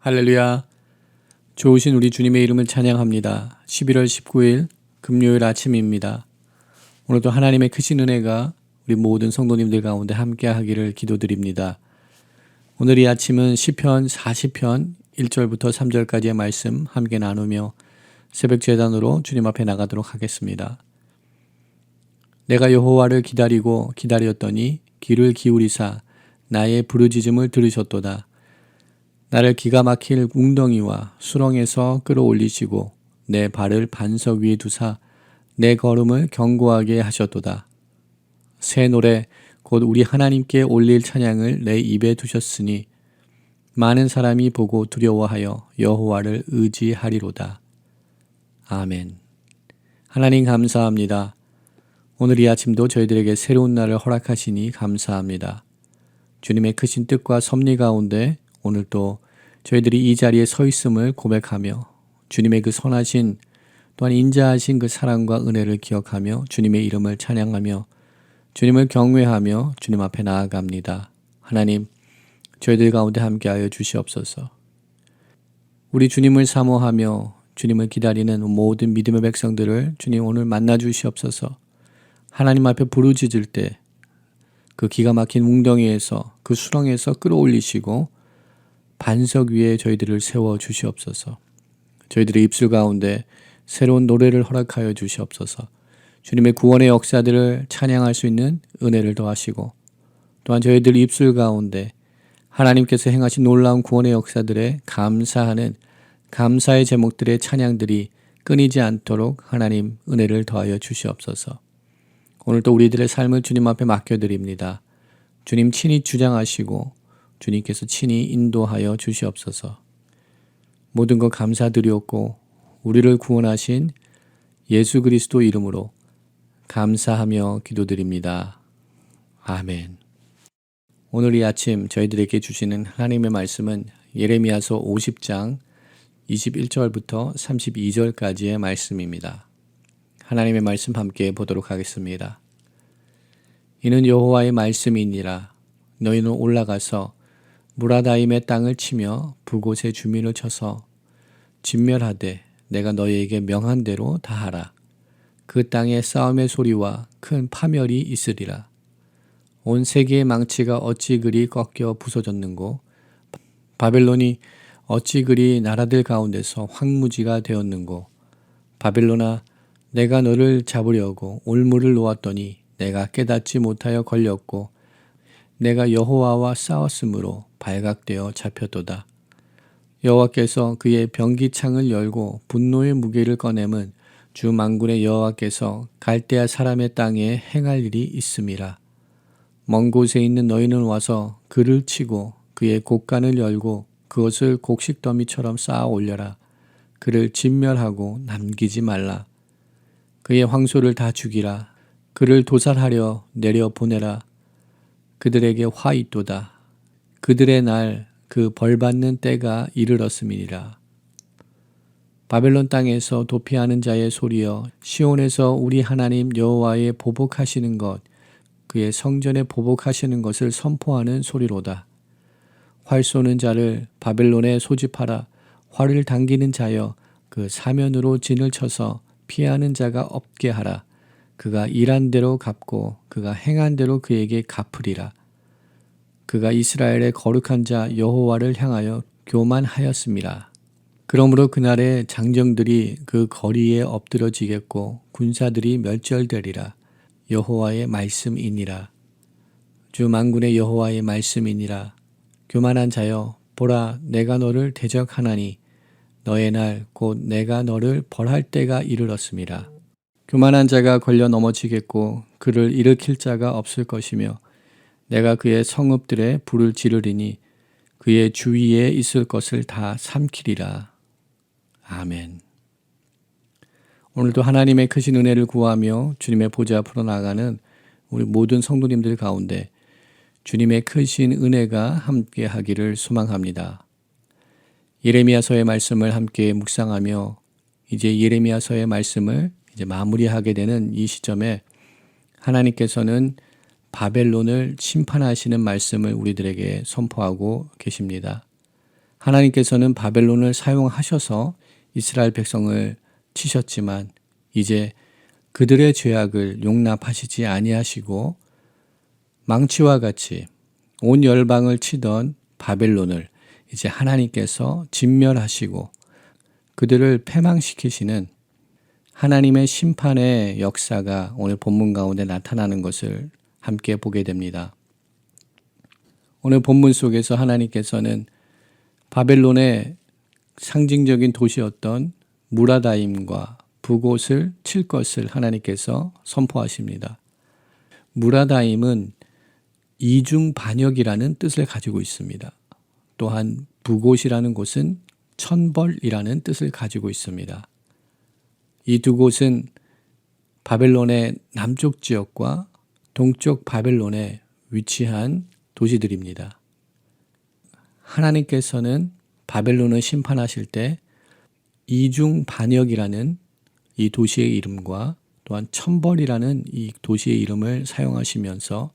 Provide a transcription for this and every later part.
할렐루야. 좋으신 우리 주님의 이름을 찬양합니다. 11월 19일 금요일 아침입니다. 오늘도 하나님의 크신 은혜가 우리 모든 성도님들 가운데 함께 하기를 기도드립니다. 오늘 이 아침은 시편 40편 1절부터 3절까지의 말씀 함께 나누며 새벽 제단으로 주님 앞에 나가도록 하겠습니다. 내가 여호와를 기다리고 기다렸더니 귀를 기울이사 나의 부르짖음을 들으셨도다. 나를 기가 막힐 웅덩이와 수렁에서 끌어올리시고 내 발을 반석 위에 두사 내 걸음을 견고하게 하셨도다. 새 노래 곧 우리 하나님께 올릴 찬양을 내 입에 두셨으니 많은 사람이 보고 두려워하여 여호와를 의지하리로다. 아멘. 하나님 감사합니다. 오늘 이 아침도 저희들에게 새로운 날을 허락하시니 감사합니다. 주님의 크신 뜻과 섭리 가운데 오늘 또 저희들이 이 자리에 서 있음을 고백하며 주님의 그 선하신 또한 인자하신 그 사랑과 은혜를 기억하며 주님의 이름을 찬양하며 주님을 경외하며 주님 앞에 나아갑니다. 하나님, 저희들 가운데 함께하여 주시옵소서. 우리 주님을 사모하며 주님을 기다리는 모든 믿음의 백성들을 주님 오늘 만나 주시옵소서. 하나님 앞에 부르짖을 때 그 기가 막힌 웅덩이에서 그 수렁에서 끌어올리시고 반석 위에 저희들을 세워 주시옵소서. 저희들의 입술 가운데 새로운 노래를 허락하여 주시옵소서. 주님의 구원의 역사들을 찬양할 수 있는 은혜를 더하시고 또한 저희들 입술 가운데 하나님께서 행하신 놀라운 구원의 역사들에 감사하는 감사의 제목들의 찬양들이 끊이지 않도록 하나님 은혜를 더하여 주시옵소서. 오늘도 우리들의 삶을 주님 앞에 맡겨드립니다. 주님 친히 주장하시고 주님께서 친히 인도하여 주시옵소서. 모든 것 감사드리옵고 우리를 구원하신 예수 그리스도 이름으로 감사하며 기도드립니다. 아멘. 오늘 이 아침 저희들에게 주시는 하나님의 말씀은 예레미야서 50장 21절부터 32절까지의 말씀입니다. 하나님의 말씀 함께 보도록 하겠습니다. 이는 여호와의 말씀이니라. 너희는 올라가서 무라다임의 땅을 치며 그곳의 주민을 쳐서 진멸하되 내가 너희에게 명한 대로 다 하라. 그 땅에 싸움의 소리와 큰 파멸이 있으리라. 온 세계의 망치가 어찌 그리 꺾여 부서졌는고 바벨론이 어찌 그리 나라들 가운데서 황무지가 되었는고 바벨론아 내가 너를 잡으려고 올무를 놓았더니 내가 깨닫지 못하여 걸렸고 내가 여호와와 싸웠으므로 발각되어 잡혔도다. 여호와께서 그의 병기창을 열고 분노의 무게를 꺼냄은 주 만군의 여호와께서 갈대아 사람의 땅에 행할 일이 있음이라. 먼 곳에 있는 너희는 와서 그를 치고 그의 곡간을 열고 그것을 곡식더미처럼 쌓아 올려라. 그를 진멸하고 남기지 말라. 그의 황소를 다 죽이라. 그를 도살하려 내려 보내라. 그들에게 화 있도다. 그들의 날 그 벌받는 때가 이르렀음이니라. 바벨론 땅에서 도피하는 자의 소리여 시온에서 우리 하나님 여호와의 보복하시는 것 그의 성전에 보복하시는 것을 선포하는 소리로다. 활 쏘는 자를 바벨론에 소집하라. 활을 당기는 자여 그 사면으로 진을 쳐서 피하는 자가 없게 하라. 그가 일한 대로 갚고 그가 행한 대로 그에게 갚으리라. 그가 이스라엘의 거룩한 자 여호와를 향하여 교만하였음이라. 그러므로 그날에 장정들이 그 거리에 엎드러지겠고 군사들이 멸절되리라. 여호와의 말씀이니라. 주 만군의 여호와의 말씀이니라. 교만한 자여 보라 내가 너를 대적하나니 너의 날 곧 내가 너를 벌할 때가 이르렀음이라. 교만한 자가 걸려 넘어지겠고 그를 일으킬 자가 없을 것이며 내가 그의 성읍들에 불을 지르리니 그의 주위에 있을 것을 다 삼키리라. 아멘. 오늘도 하나님의 크신 은혜를 구하며 주님의 보좌 앞으로 나가는 우리 모든 성도님들 가운데 주님의 크신 은혜가 함께 하기를 소망합니다. 예레미야서의 말씀을 함께 묵상하며 이제 예레미야서의 말씀을 이제 마무리하게 되는 이 시점에 하나님께서는 바벨론을 심판하시는 말씀을 우리들에게 선포하고 계십니다. 하나님께서는 바벨론을 사용하셔서 이스라엘 백성을 치셨지만 이제 그들의 죄악을 용납하시지 아니하시고 망치와 같이 온 열방을 치던 바벨론을 이제 하나님께서 진멸하시고 그들을 패망시키시는 하나님의 심판의 역사가 오늘 본문 가운데 나타나는 것을 함께 보게 됩니다. 오늘 본문 속에서 하나님께서는 바벨론의 상징적인 도시였던 무라다임과 북옷을 칠 것을 하나님께서 선포하십니다. 무라다임은 이중 반역이라는 뜻을 가지고 있습니다. 또한 북옷이라는 곳은 천벌이라는 뜻을 가지고 있습니다. 이 두 곳은 바벨론의 남쪽 지역과 동쪽 바벨론에 위치한 도시들입니다. 하나님께서는 바벨론을 심판하실 때 이중 반역이라는 이 도시의 이름과 또한 천벌이라는 이 도시의 이름을 사용하시면서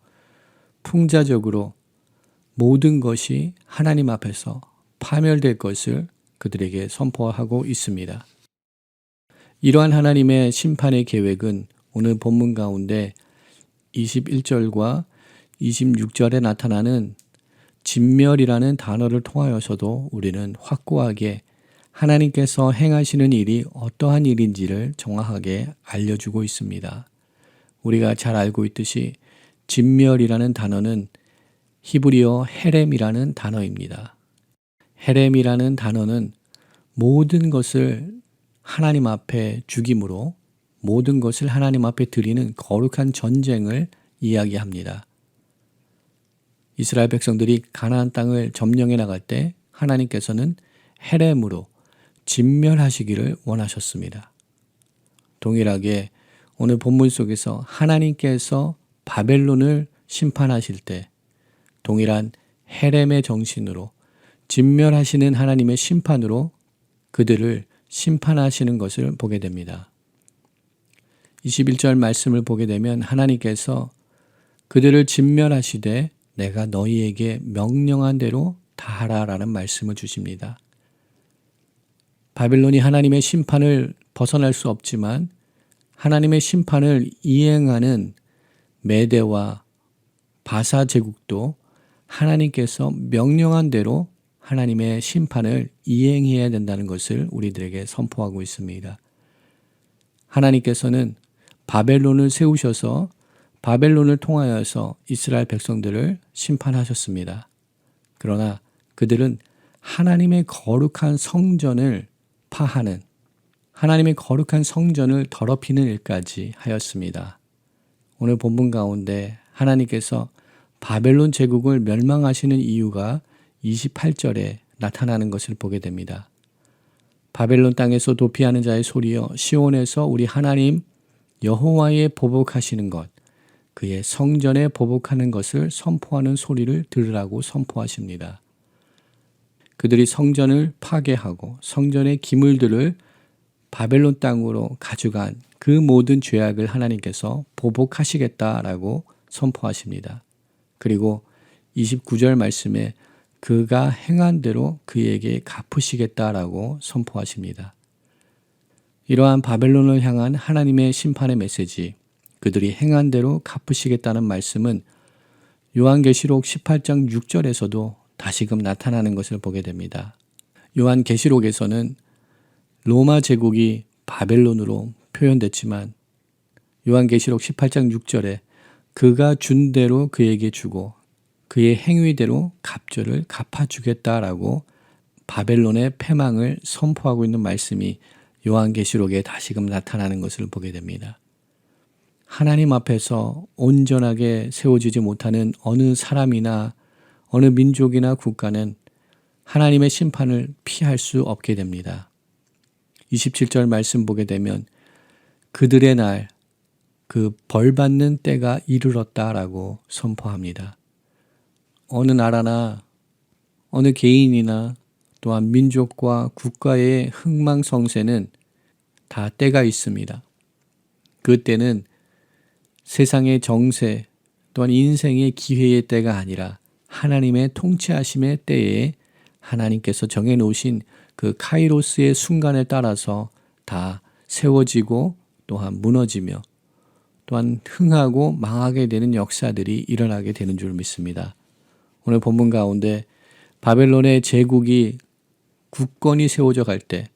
풍자적으로 모든 것이 하나님 앞에서 파멸될 것을 그들에게 선포하고 있습니다. 이러한 하나님의 심판의 계획은 오늘 본문 가운데 21절과 26절에 나타나는 진멸이라는 단어를 통하여서도 우리는 확고하게 하나님께서 행하시는 일이 어떠한 일인지를 정확하게 알려주고 있습니다. 우리가 잘 알고 있듯이 진멸이라는 단어는 히브리어 헤렘이라는 단어입니다. 헤렘이라는 단어는 모든 것을 하나님 앞에 죽임으로 모든 것을 하나님 앞에 드리는 거룩한 전쟁을 이야기합니다. 이스라엘 백성들이 가나안 땅을 점령해 나갈 때 하나님께서는 헤렘으로 진멸하시기를 원하셨습니다. 동일하게 오늘 본문 속에서 하나님께서 바벨론을 심판하실 때 동일한 헤렘의 정신으로 진멸하시는 하나님의 심판으로 그들을 심판하시는 것을 보게 됩니다. 21절 말씀을 보게 되면 하나님께서 그들을 진멸하시되 내가 너희에게 명령한 대로 다 하라라는 말씀을 주십니다. 바벨론이 하나님의 심판을 벗어날 수 없지만 하나님의 심판을 이행하는 메대와 바사 제국도 하나님께서 명령한 대로 하나님의 심판을 이행해야 된다는 것을 우리들에게 선포하고 있습니다. 하나님께서는 바벨론을 세우셔서 바벨론을 통하여서 이스라엘 백성들을 심판하셨습니다. 그러나 그들은 하나님의 거룩한 성전을 파하는 하나님의 거룩한 성전을 더럽히는 일까지 하였습니다. 오늘 본문 가운데 하나님께서 바벨론 제국을 멸망하시는 이유가 28절에 나타나는 것을 보게 됩니다. 바벨론 땅에서 도피하는 자의 소리여 시온에서 우리 하나님 여호와의 보복하시는 것 그의 성전에 보복하는 것을 선포하는 소리를 들으라고 선포하십니다. 그들이 성전을 파괴하고 성전의 기물들을 바벨론 땅으로 가져간 그 모든 죄악을 하나님께서 보복하시겠다라고 선포하십니다. 그리고 29절 말씀에 그가 행한 대로 그에게 갚으시겠다라고 선포하십니다. 이러한 바벨론을 향한 하나님의 심판의 메시지, 그들이 행한 대로 갚으시겠다는 말씀은 요한계시록 18장 6절에서도 다시금 나타나는 것을 보게 됩니다. 요한계시록에서는 로마 제국이 바벨론으로 표현됐지만 요한계시록 18장 6절에 그가 준 대로 그에게 주고 그의 행위대로 갑절을 갚아주겠다라고 바벨론의 패망을 선포하고 있는 말씀이 요한계시록에 다시금 나타나는 것을 보게 됩니다. 하나님 앞에서 온전하게 세워지지 못하는 어느 사람이나 어느 민족이나 국가는 하나님의 심판을 피할 수 없게 됩니다. 27절 말씀 보게 되면 그들의 날, 그 벌받는 때가 이르렀다라고 선포합니다. 어느 나라나 어느 개인이나 또한 민족과 국가의 흥망성쇠는 다 때가 있습니다. 그 때는 세상의 정세 또한 인생의 기회의 때가 아니라 하나님의 통치하심의 때에 하나님께서 정해놓으신 그 카이로스의 순간에 따라서 다 세워지고 또한 무너지며 또한 흥하고 망하게 되는 역사들이 일어나게 되는 줄 믿습니다. 오늘 본문 가운데 바벨론의 제국이 굳건히 세워져 갈 때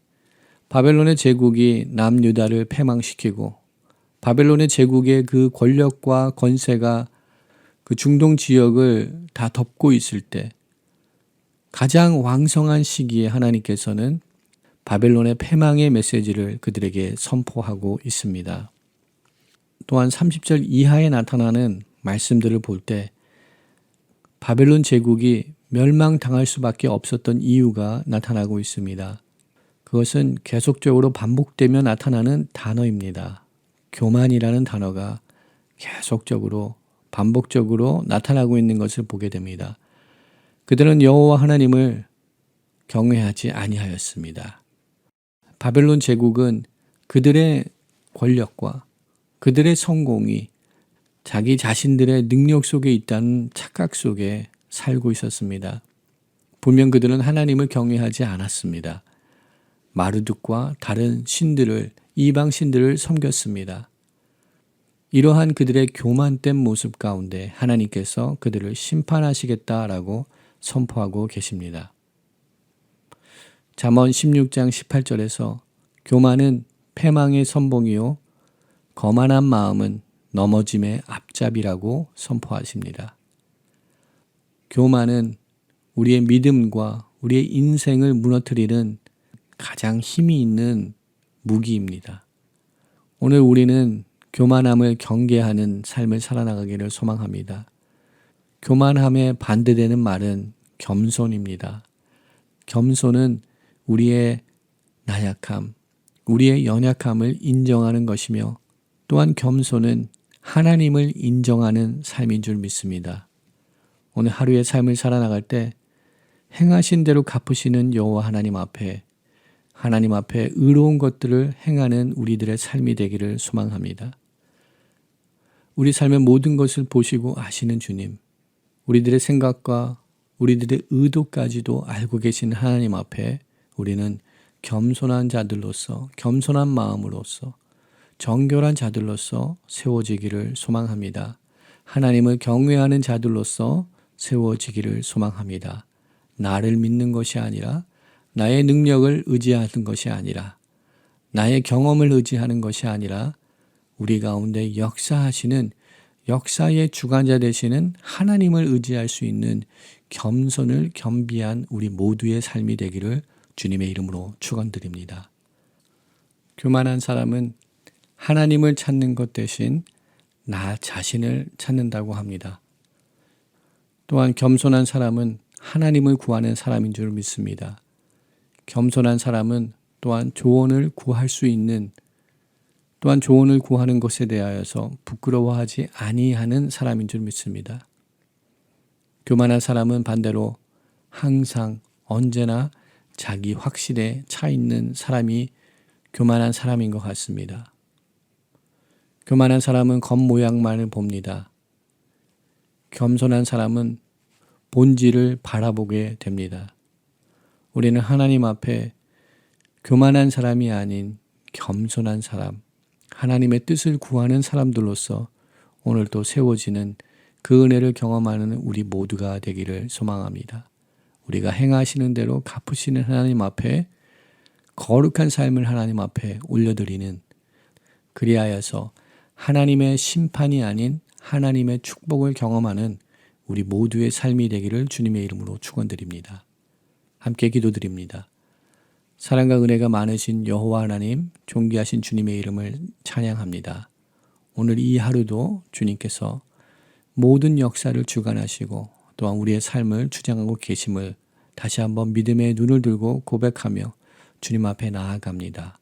바벨론의 제국이 남유다를 패망시키고 바벨론의 제국의 그 권력과 권세가 그 중동 지역을 다 덮고 있을 때 가장 왕성한 시기에 하나님께서는 바벨론의 패망의 메시지를 그들에게 선포하고 있습니다. 또한 30절 이하에 나타나는 말씀들을 볼 때 바벨론 제국이 멸망당할 수밖에 없었던 이유가 나타나고 있습니다. 그것은 계속적으로 반복되며 나타나는 단어입니다. 교만이라는 단어가 계속적으로 반복적으로 나타나고 있는 것을 보게 됩니다. 그들은 여호와 하나님을 경외하지 아니하였습니다. 바벨론 제국은 그들의 권력과 그들의 성공이 자기 자신들의 능력 속에 있다는 착각 속에 살고 있었습니다. 분명 그들은 하나님을 경외하지 않았습니다. 마르둑과 다른 신들을, 이방 신들을 섬겼습니다. 이러한 그들의 교만된 모습 가운데 하나님께서 그들을 심판하시겠다라고 선포하고 계십니다. 잠언 16장 18절에서 교만은 패망의 선봉이요 거만한 마음은 넘어짐의 앞잡이라고 선포하십니다. 교만은 우리의 믿음과 우리의 인생을 무너뜨리는 가장 힘이 있는 무기입니다. 오늘 우리는 교만함을 경계하는 삶을 살아나가기를 소망합니다. 교만함에 반대되는 말은 겸손입니다. 겸손은 우리의 나약함, 우리의 연약함을 인정하는 것이며 또한 겸손은 하나님을 인정하는 삶인 줄 믿습니다. 오늘 하루의 삶을 살아나갈 때 행하신 대로 갚으시는 여호와 하나님 앞에 의로운 것들을 행하는 우리들의 삶이 되기를 소망합니다. 우리 삶의 모든 것을 보시고 아시는 주님, 우리들의 생각과 우리들의 의도까지도 알고 계신 하나님 앞에 우리는 겸손한 자들로서, 겸손한 마음으로서, 정결한 자들로서 세워지기를 소망합니다. 하나님을 경외하는 자들로서 세워지기를 소망합니다. 나를 믿는 것이 아니라 나의 능력을 의지하는 것이 아니라 나의 경험을 의지하는 것이 아니라 우리 가운데 역사하시는 역사의 주관자 되시는 하나님을 의지할 수 있는 겸손을 겸비한 우리 모두의 삶이 되기를 주님의 이름으로 축원드립니다. 교만한 사람은 하나님을 찾는 것 대신 나 자신을 찾는다고 합니다. 또한 겸손한 사람은 하나님을 구하는 사람인 줄 믿습니다. 겸손한 사람은 또한 조언을 구할 수 있는, 또한 조언을 구하는 것에 대하여서 부끄러워하지 아니하는 사람인 줄 믿습니다. 교만한 사람은 반대로 항상 언제나 자기 확신에 차 있는 사람이 교만한 사람인 것 같습니다. 교만한 사람은 겉모양만을 봅니다. 겸손한 사람은 본질을 바라보게 됩니다. 우리는 하나님 앞에 교만한 사람이 아닌 겸손한 사람, 하나님의 뜻을 구하는 사람들로서 오늘도 세워지는 그 은혜를 경험하는 우리 모두가 되기를 소망합니다. 우리가 행하시는 대로 갚으시는 하나님 앞에 거룩한 삶을 하나님 앞에 올려드리는, 그리하여서 하나님의 심판이 아닌 하나님의 축복을 경험하는 우리 모두의 삶이 되기를 주님의 이름으로 축원드립니다. 함께 기도드립니다. 사랑과 은혜가 많으신 여호와 하나님, 존귀하신 주님의 이름을 찬양합니다. 오늘 이 하루도 주님께서 모든 역사를 주관하시고 또한 우리의 삶을 주장하고 계심을 다시 한번 믿음의 눈을 들고 고백하며 주님 앞에 나아갑니다.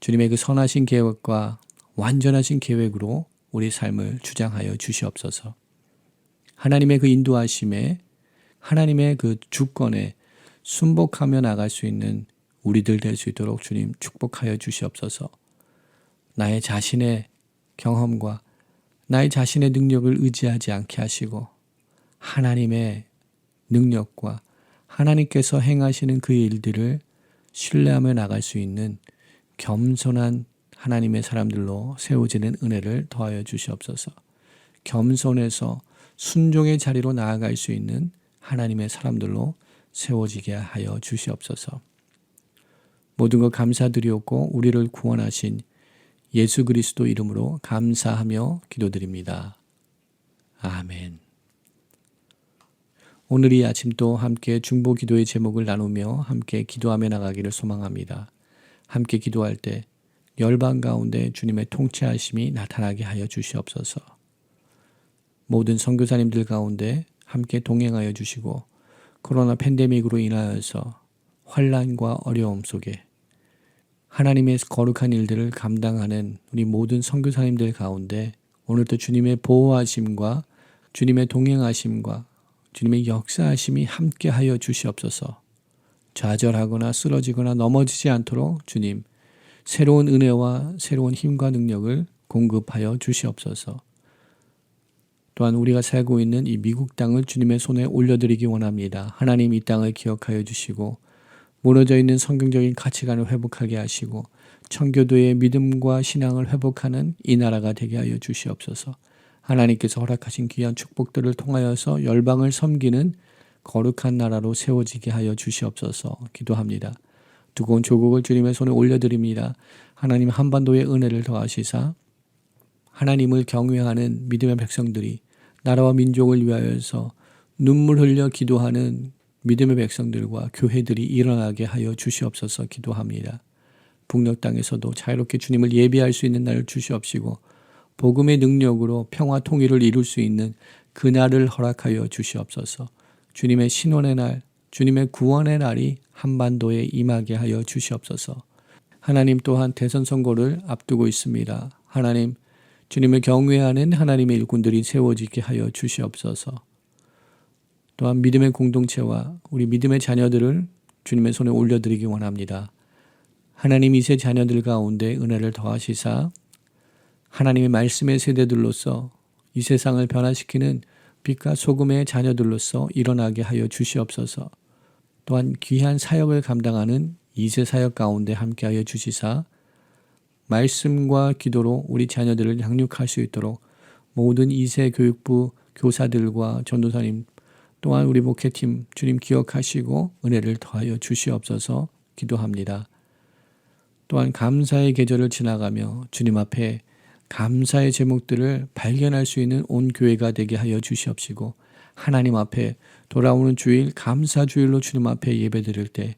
주님의 그 선하신 계획과 완전하신 계획으로 우리 삶을 주장하여 주시옵소서. 하나님의 그 인도하심에, 하나님의 그 주권에 순복하며 나갈 수 있는 우리들 될 수 있도록 주님 축복하여 주시옵소서. 나의 자신의 경험과 나의 자신의 능력을 의지하지 않게 하시고 하나님의 능력과 하나님께서 행하시는 그 일들을 신뢰하며 나갈 수 있는 겸손한 하나님의 사람들로 세워지는 은혜를 더하여 주시옵소서. 겸손해서 순종의 자리로 나아갈 수 있는 하나님의 사람들로 세워지게 하여 주시옵소서. 모든 것 감사드리옵고 우리를 구원하신 예수 그리스도 이름으로 감사하며 기도드립니다. 아멘. 오늘 이 아침 또 함께 중보 기도의 제목을 나누며 함께 기도하며 나가기를 소망합니다. 함께 기도할 때 열방 가운데 주님의 통치하심이 나타나게 하여 주시옵소서. 모든 선교사님들 가운데 함께 동행하여 주시고 코로나 팬데믹으로 인하여서 환난과 어려움 속에 하나님의 거룩한 일들을 감당하는 우리 모든 선교사님들 가운데 오늘도 주님의 보호하심과 주님의 동행하심과 주님의 역사하심이 함께하여 주시옵소서. 좌절하거나 쓰러지거나 넘어지지 않도록 주님 새로운 은혜와 새로운 힘과 능력을 공급하여 주시옵소서. 또한 우리가 살고 있는 이 미국 땅을 주님의 손에 올려드리기 원합니다. 하나님 이 땅을 기억하여 주시고 무너져 있는 성경적인 가치관을 회복하게 하시고 청교도의 믿음과 신앙을 회복하는 이 나라가 되게 하여 주시옵소서. 하나님께서 허락하신 귀한 축복들을 통하여서 열방을 섬기는 거룩한 나라로 세워지게 하여 주시옵소서 기도합니다. 두고온 조국을 주님의 손에 올려드립니다. 하나님 한반도의 은혜를 더하시사 하나님을 경외하는 믿음의 백성들이 나라와 민족을 위하여서 눈물 흘려 기도하는 믿음의 백성들과 교회들이 일어나게 하여 주시옵소서 기도합니다. 북녘 땅에서도 자유롭게 주님을 예배할 수 있는 날을 주시옵시고 복음의 능력으로 평화 통일을 이룰 수 있는 그 날을 허락하여 주시옵소서. 주님의 신원의 날, 주님의 구원의 날이 한반도에 임하게 하여 주시옵소서. 하나님 또한 대선 선거를 앞두고 있습니다. 하나님, 주님을 경외하는 하나님의 일꾼들이 세워지게 하여 주시옵소서. 또한 믿음의 공동체와 우리 믿음의 자녀들을 주님의 손에 올려드리기 원합니다. 하나님 이세 자녀들 가운데 은혜를 더하시사 하나님의 말씀의 세대들로서 이 세상을 변화시키는 빛과 소금의 자녀들로서 일어나게 하여 주시옵소서. 또한 귀한 사역을 감당하는 이세 사역 가운데 함께하여 주시사 말씀과 기도로 우리 자녀들을 양육할 수 있도록 모든 이세 교육부 교사들과 전도사님 또한 우리 목회팀 주님 기억하시고 은혜를 더하여 주시옵소서 기도합니다. 또한 감사의 계절을 지나가며 주님 앞에 감사의 제목들을 발견할 수 있는 온 교회가 되게 하여 주시옵시고 하나님 앞에 돌아오는 주일 감사주일로 주님 앞에 예배드릴 때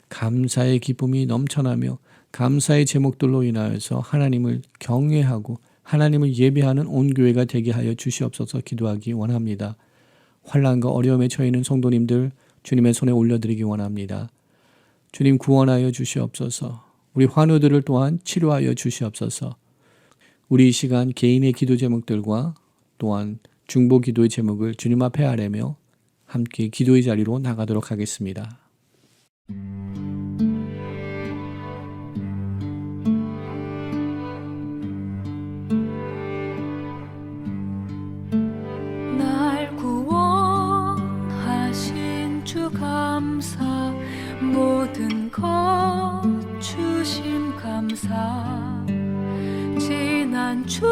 감사의 기쁨이 넘쳐나며 감사의 제목들로 인하여서 하나님을 경외하고 하나님을 예배하는 온 교회가 되게 하여 주시옵소서 기도하기 원합니다. 환난과 어려움에 처해 있는 성도님들 주님의 손에 올려드리기 원합니다. 주님 구원하여 주시옵소서. 우리 환우들을 또한 치료하여 주시옵소서. 우리 이 시간 개인의 기도 제목들과 또한 중보 기도의 제목을 주님 앞에 아뢰며 함께 기도의 자리로 나가도록 하겠습니다. 날 구원하신 주 감사 모든 것 주심 감사 지난 추억이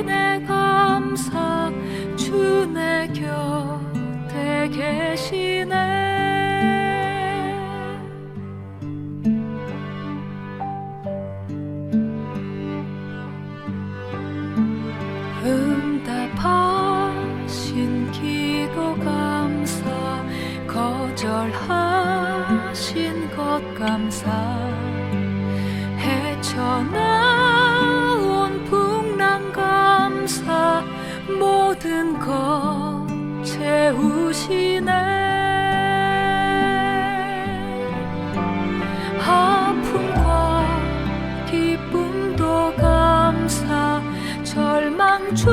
내 감사 주 내 곁에 계시네 응답하신 기도 감사 거절하신 것 감사 헤쳐나온 풍랑 감사 모든 것 채우시네 아픔과 기쁨도 감사 절망 중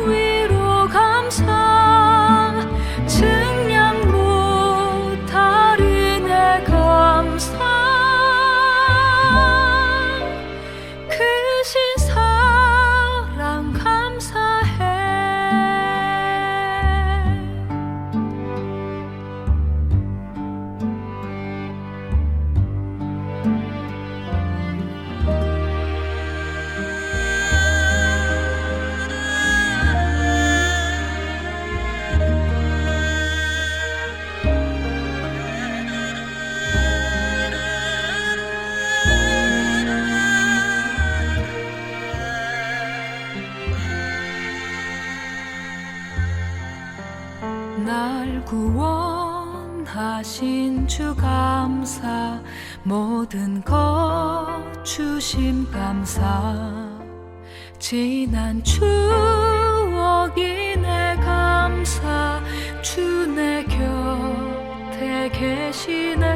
위로 감사 증량 못할 은혜 감사 크신 사랑 감사해 하신 주 감사 모든 것 주심 감사 지난 추억이 내 감사 주 내 곁에 계시네